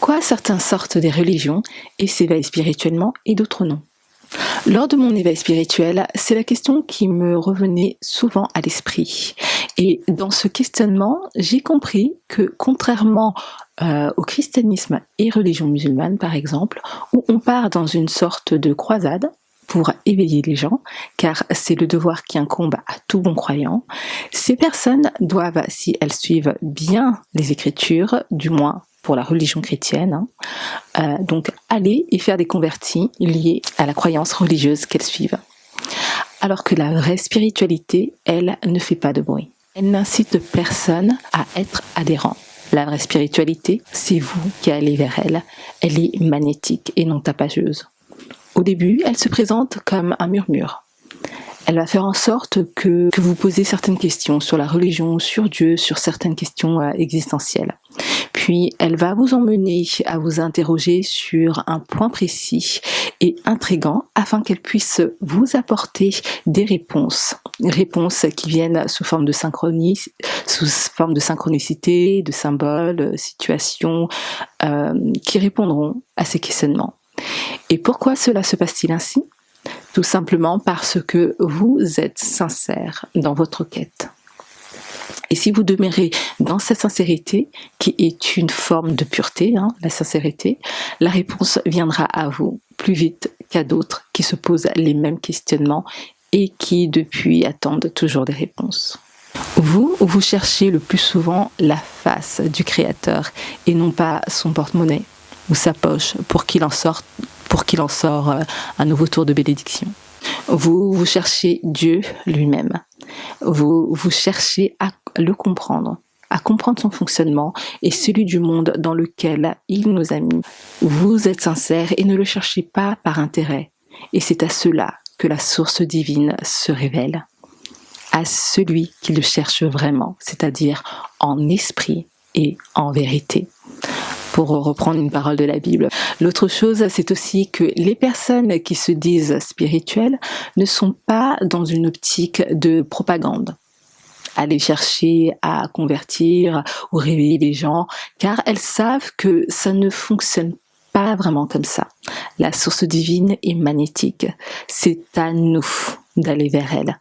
Pourquoi certains sortent des religions et s'éveillent spirituellement et d'autres non? Lors de mon éveil spirituel, c'est la question qui me revenait souvent à l'esprit. Et dans ce questionnement, j'ai compris que contrairement au christianisme et religion musulmane par exemple, où on part dans une sorte de croisade pour éveiller les gens, car c'est le devoir qui incombe à tout bon croyant, ces personnes doivent, si elles suivent bien les Écritures, du moins pour la religion chrétienne, donc aller et faire des convertis liés à la croyance religieuse qu'elles suivent. Alors que la vraie spiritualité, elle, ne fait pas de bruit. Elle n'incite personne à être adhérent. La vraie spiritualité, c'est vous qui allez vers elle. Elle est magnétique et non tapageuse. Au début, elle se présente comme un murmure. Elle va faire en sorte que vous posez certaines questions sur la religion, sur Dieu, sur certaines questions existentielles. Puis, elle va vous emmener à vous interroger sur un point précis et intrigant afin qu'elle puisse vous apporter des réponses. Réponses qui viennent sous forme de synchronicité, de symboles, situations, qui répondront à ces questionnements. Et pourquoi cela se passe-t-il ainsi ? Tout simplement parce que vous êtes sincère dans votre quête. Et si vous demeurez dans cette sincérité, qui est une forme de pureté, la sincérité, la réponse viendra à vous plus vite qu'à d'autres qui se posent les mêmes questionnements et qui depuis attendent toujours des réponses. Vous cherchez le plus souvent la face du Créateur et non pas son porte-monnaie ou sa poche pour qu'il en sorte un nouveau tour de bénédiction. Vous cherchez Dieu lui-même. Vous cherchez à le comprendre, à comprendre son fonctionnement et celui du monde dans lequel il nous a mis. Vous êtes sincère et ne le cherchez pas par intérêt. Et c'est à cela que la source divine se révèle. À celui qui le cherche vraiment, c'est-à-dire en esprit et en vérité. Pour reprendre une parole de la Bible. L'autre chose, c'est aussi que les personnes qui se disent spirituelles ne sont pas dans une optique de propagande. Aller chercher à convertir ou réveiller les gens, car elles savent que ça ne fonctionne pas vraiment comme ça. La source divine est magnétique. C'est à nous d'aller vers elle,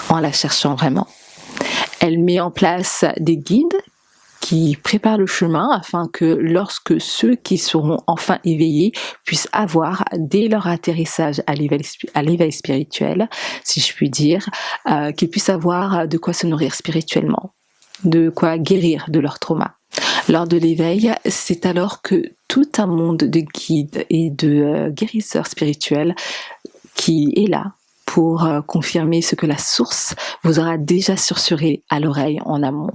en la cherchant vraiment. Elle met en place des guides qui prépare le chemin afin que lorsque ceux qui seront enfin éveillés puissent avoir, dès leur atterrissage à l'éveil spirituel, si je puis dire, qu'ils puissent avoir de quoi se nourrir spirituellement, de quoi guérir de leur trauma. Lors de l'éveil, c'est alors que tout un monde de guides et de guérisseurs spirituels qui est là pour confirmer ce que la source vous aura déjà susurré à l'oreille en amont.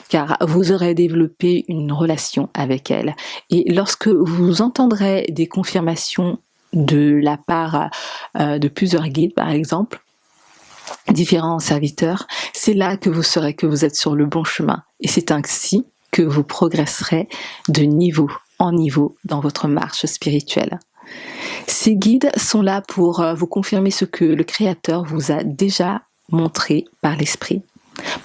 Car vous aurez développé une relation avec elle. Et lorsque vous entendrez des confirmations de la part de plusieurs guides, par exemple, différents serviteurs, c'est là que vous saurez que vous êtes sur le bon chemin. Et c'est ainsi que vous progresserez de niveau en niveau dans votre marche spirituelle. Ces guides sont là pour vous confirmer ce que le Créateur vous a déjà montré par l'Esprit.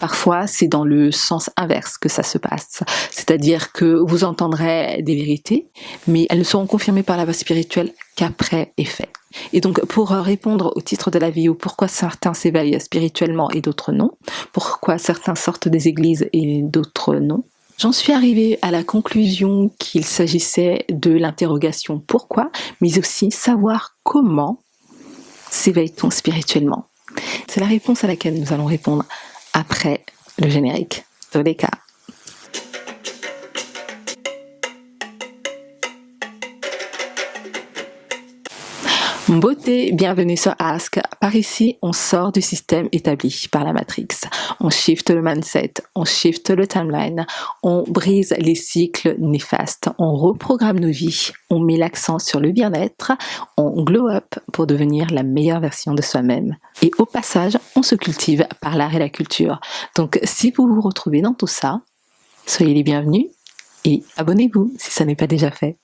Parfois, c'est dans le sens inverse que ça se passe. C'est-à-dire que vous entendrez des vérités, mais elles ne seront confirmées par la voie spirituelle qu'après effet. Et donc, pour répondre au titre de la vidéo, pourquoi certains s'éveillent spirituellement et d'autres non, pourquoi certains sortent des églises et d'autres non, j'en suis arrivée à la conclusion qu'il s'agissait de l'interrogation pourquoi, mais aussi savoir comment s'éveille-t-on spirituellement. C'est la réponse à laquelle nous allons répondre après le générique. Zodeka. Beauté, bienvenue sur Ask. Par ici, on sort du système établi par la Matrix. On shift le mindset, on shift le timeline, on brise les cycles néfastes, on reprogramme nos vies, on met l'accent sur le bien-être, on glow up pour devenir la meilleure version de soi-même. Et au passage, on se cultive par l'art et la culture. Donc, si vous vous retrouvez dans tout ça, soyez les bienvenus et abonnez-vous si ça n'est pas déjà fait.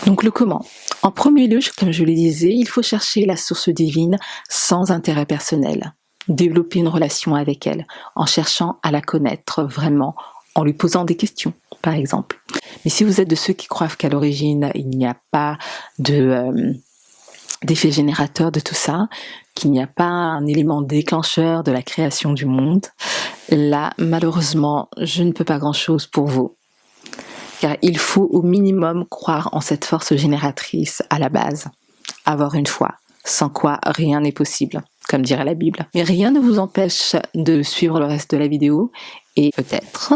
Donc, le comment. En premier lieu, comme je le disais, il faut chercher la source divine sans intérêt personnel. Développer une relation avec elle en cherchant à la connaître vraiment en lui posant des questions, par exemple. Mais si vous êtes de ceux qui croient qu'à l'origine, il n'y a pas d'effet générateur de tout ça, qu'il n'y a pas un élément déclencheur de la création du monde, là, malheureusement, je ne peux pas grand-chose pour vous. Car il faut au minimum croire en cette force génératrice à la base, avoir une foi, sans quoi rien n'est possible, comme dirait la Bible. Mais rien ne vous empêche de suivre le reste de la vidéo, et peut-être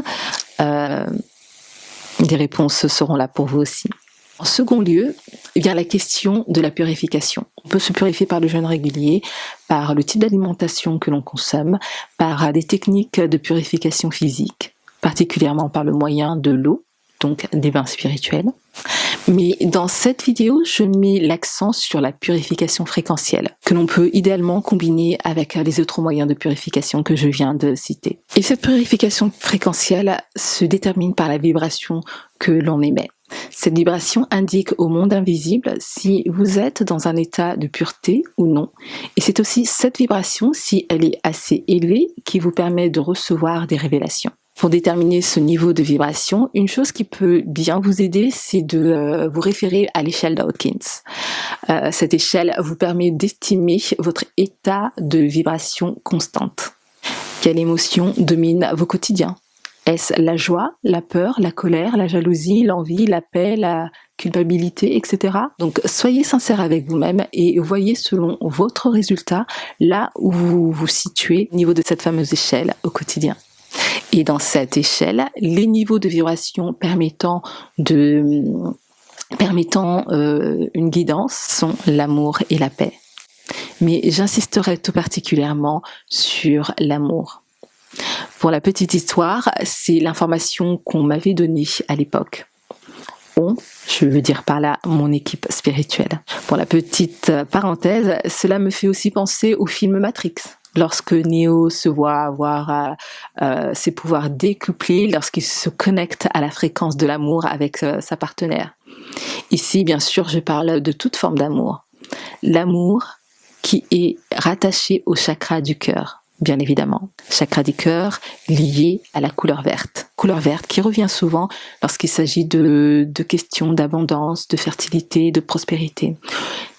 des réponses seront là pour vous aussi. En second lieu, il y a la question de la purification. On peut se purifier par le jeûne régulier, par le type d'alimentation que l'on consomme, par des techniques de purification physique, particulièrement par le moyen de l'eau, donc des bains spirituels. Mais dans cette vidéo, je mets l'accent sur la purification fréquentielle, que l'on peut idéalement combiner avec les autres moyens de purification que je viens de citer. Et cette purification fréquentielle se détermine par la vibration que l'on émet. Cette vibration indique au monde invisible si vous êtes dans un état de pureté ou non. Et c'est aussi cette vibration, si elle est assez élevée, qui vous permet de recevoir des révélations. Pour déterminer ce niveau de vibration, une chose qui peut bien vous aider, c'est de vous référer à l'échelle Dawkins. Cette échelle vous permet d'estimer votre état de vibration constante. Quelle émotion domine vos quotidiens ? Est-ce la joie, la peur, la colère, la jalousie, l'envie, la paix, la culpabilité, etc. Donc soyez sincère avec vous-même et voyez selon votre résultat là où vous vous situez au niveau de cette fameuse échelle au quotidien. Et dans cette échelle, les niveaux de vibration permettant une guidance sont l'amour et la paix. Mais j'insisterai tout particulièrement sur l'amour. Pour la petite histoire, c'est l'information qu'on m'avait donnée à l'époque. Je veux dire par là mon équipe spirituelle. Pour la petite parenthèse, cela me fait aussi penser au film Matrix. Lorsque Neo se voit avoir ses pouvoirs décuplés, lorsqu'il se connecte à la fréquence de l'amour avec sa partenaire. Ici, bien sûr, je parle de toute forme d'amour. L'amour qui est rattaché au chakra du cœur. Bien évidemment, chakra du cœur lié à la couleur verte. Couleur verte qui revient souvent lorsqu'il s'agit de questions d'abondance, de fertilité, de prospérité.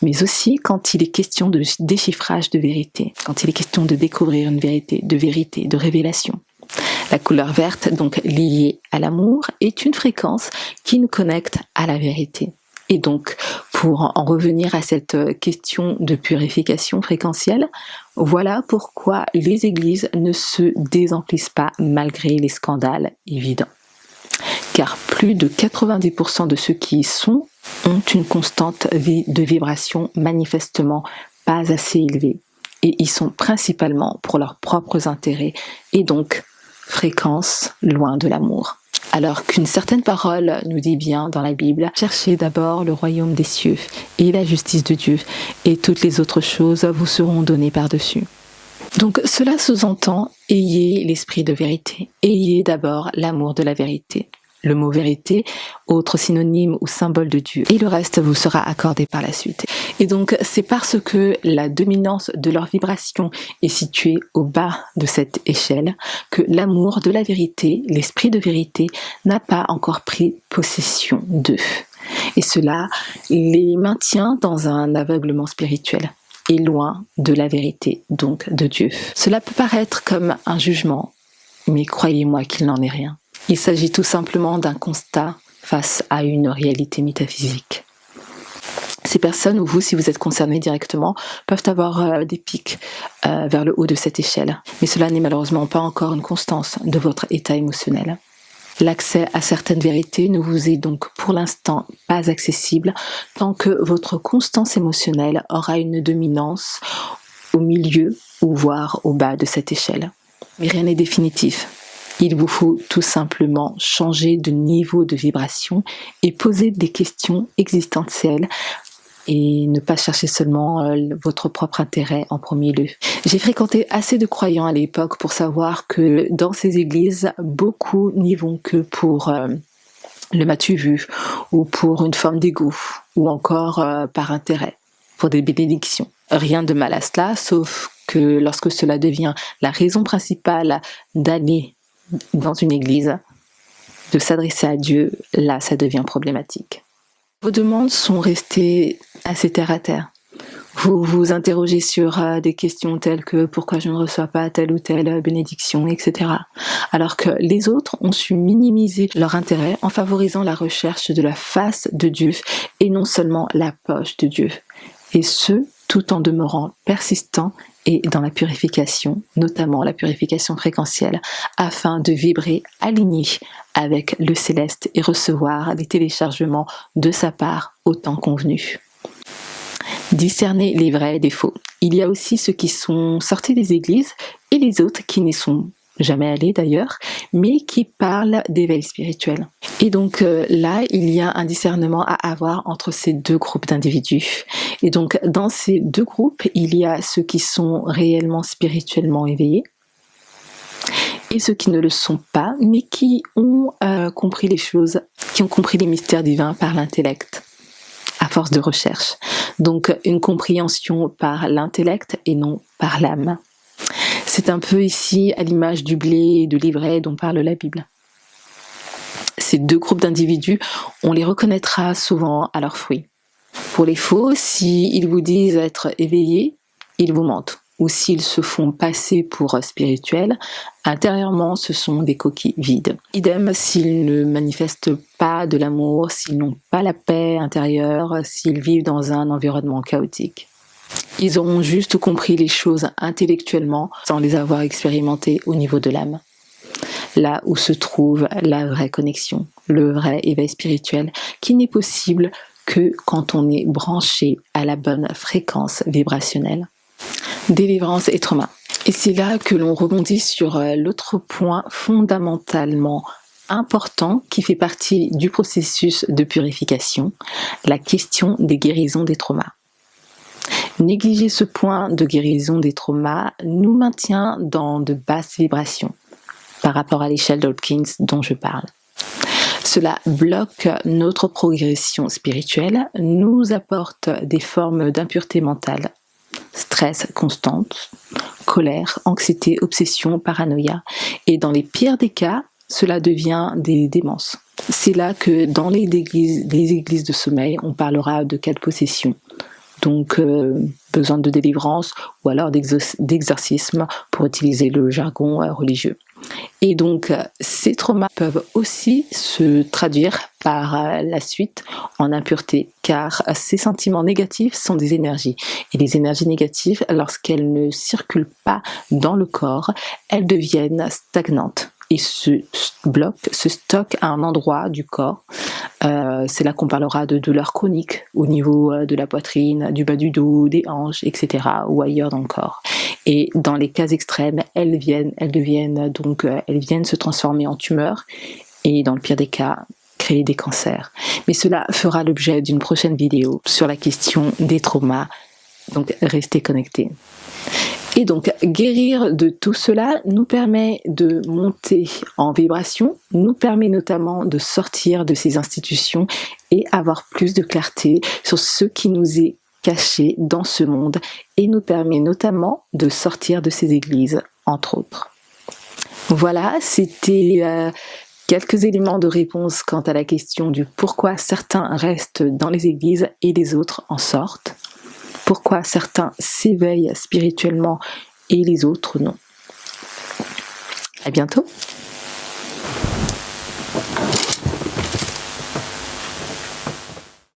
Mais aussi quand il est question de déchiffrage de vérité, quand il est question de découvrir une vérité, de révélation. La couleur verte, donc liée à l'amour, est une fréquence qui nous connecte à la vérité. Et donc, pour en revenir à cette question de purification fréquentielle, voilà pourquoi les églises ne se désemplissent pas malgré les scandales évidents. Car plus de 90% de ceux qui y sont ont une constante de vibration manifestement pas assez élevée. Et ils sont principalement pour leurs propres intérêts et donc fréquence loin de l'amour. Alors qu'une certaine parole nous dit bien dans la Bible, cherchez d'abord le royaume des cieux et la justice de Dieu, et toutes les autres choses vous seront données par-dessus. Donc cela sous-entend, ayez l'esprit de vérité, ayez d'abord l'amour de la vérité. Le mot vérité, autre synonyme ou symbole de Dieu, et le reste vous sera accordé par la suite. Et donc c'est parce que la dominance de leur vibration est située au bas de cette échelle que l'amour de la vérité, l'esprit de vérité, n'a pas encore pris possession d'eux. Et cela les maintient dans un aveuglement spirituel et loin de la vérité, donc de Dieu. Cela peut paraître comme un jugement, mais croyez-moi qu'il n'en est rien. Il s'agit tout simplement d'un constat face à une réalité métaphysique. Ces personnes, ou vous, si vous êtes concerné directement, peuvent avoir des pics vers le haut de cette échelle. Mais cela n'est malheureusement pas encore une constance de votre état émotionnel. L'accès à certaines vérités ne vous est donc pour l'instant pas accessible tant que votre constance émotionnelle aura une dominance au milieu ou voire au bas de cette échelle. Mais rien n'est définitif. Il vous faut tout simplement changer de niveau de vibration et poser des questions existentielles et ne pas chercher seulement votre propre intérêt en premier lieu. J'ai fréquenté assez de croyants à l'époque pour savoir que dans ces églises, beaucoup n'y vont que pour le m'as-tu vu ou pour une forme d'ego ou encore par intérêt, pour des bénédictions. Rien de mal à cela, sauf que lorsque cela devient la raison principale d'aller dans une église, de s'adresser à Dieu, là ça devient problématique. Vos demandes sont restées assez terre à terre. Vous vous interrogez sur des questions telles que pourquoi je ne reçois pas telle ou telle bénédiction, etc. Alors que les autres ont su minimiser leur intérêt en favorisant la recherche de la face de Dieu et non seulement la poche de Dieu. Et ce, tout en demeurant persistant et dans la purification, notamment la purification fréquentielle, afin de vibrer aligné avec le céleste et recevoir les téléchargements de sa part au temps convenu. Discerner les vrais et les faux. Il y a aussi ceux qui sont sortis des églises et les autres qui n'y sont jamais allés d'ailleurs, mais qui parlent d'éveil spirituel. Et donc là, il y a un discernement à avoir entre ces deux groupes d'individus. Et donc dans ces deux groupes, il y a ceux qui sont réellement spirituellement éveillés et ceux qui ne le sont pas, mais qui ont compris les choses, qui ont compris les mystères divins par l'intellect, à force de recherche. Donc une compréhension par l'intellect et non par l'âme. C'est un peu ici à l'image du blé et de l'ivraie dont parle la Bible. Ces deux groupes d'individus, on les reconnaîtra souvent à leurs fruits. Pour les faux, s'ils vous disent être éveillés, ils vous mentent. Ou s'ils se font passer pour spirituels, intérieurement ce sont des coquilles vides. Idem s'ils ne manifestent pas de l'amour, s'ils n'ont pas la paix intérieure, s'ils vivent dans un environnement chaotique. Ils auront juste compris les choses intellectuellement sans les avoir expérimentées au niveau de l'âme. Là où se trouve la vraie connexion, le vrai éveil spirituel qui n'est possible que quand on est branché à la bonne fréquence vibrationnelle. Délivrance et trauma. Et c'est là que l'on rebondit sur l'autre point fondamentalement important qui fait partie du processus de purification, la question des guérisons des traumas. Négliger ce point de guérison des traumas nous maintient dans de basses vibrations par rapport à l'échelle d'Hawkins dont je parle. Cela bloque notre progression spirituelle, nous apporte des formes d'impureté mentale, stress constante, colère, anxiété, obsession, paranoïa. Et dans les pires des cas, cela devient des démences. C'est là que dans les églises de sommeil, on parlera de cas de possession. Donc besoin de délivrance ou alors d'exorcisme pour utiliser le jargon religieux. Et donc ces traumas peuvent aussi se traduire par la suite en impureté, car ces sentiments négatifs sont des énergies. Et les énergies négatives, lorsqu'elles ne circulent pas dans le corps, elles deviennent stagnantes et se bloquent, se stockent à un endroit du corps. C'est là qu'on parlera de douleurs chroniques au niveau de la poitrine, du bas du dos, des hanches, etc. ou ailleurs dans le corps. Et dans les cas extrêmes, elles viennent se transformer en tumeurs et dans le pire des cas, créer des cancers. Mais cela fera l'objet d'une prochaine vidéo sur la question des traumas. Donc restez connectés. Et donc, guérir de tout cela nous permet de monter en vibration, nous permet notamment de sortir de ces institutions et avoir plus de clarté sur ce qui nous est caché dans ce monde et nous permet notamment de sortir de ces églises, entre autres. Voilà, c'était quelques éléments de réponse quant à la question du pourquoi certains restent dans les églises et les autres en sortent. Pourquoi certains s'éveillent spirituellement et les autres non. À bientôt.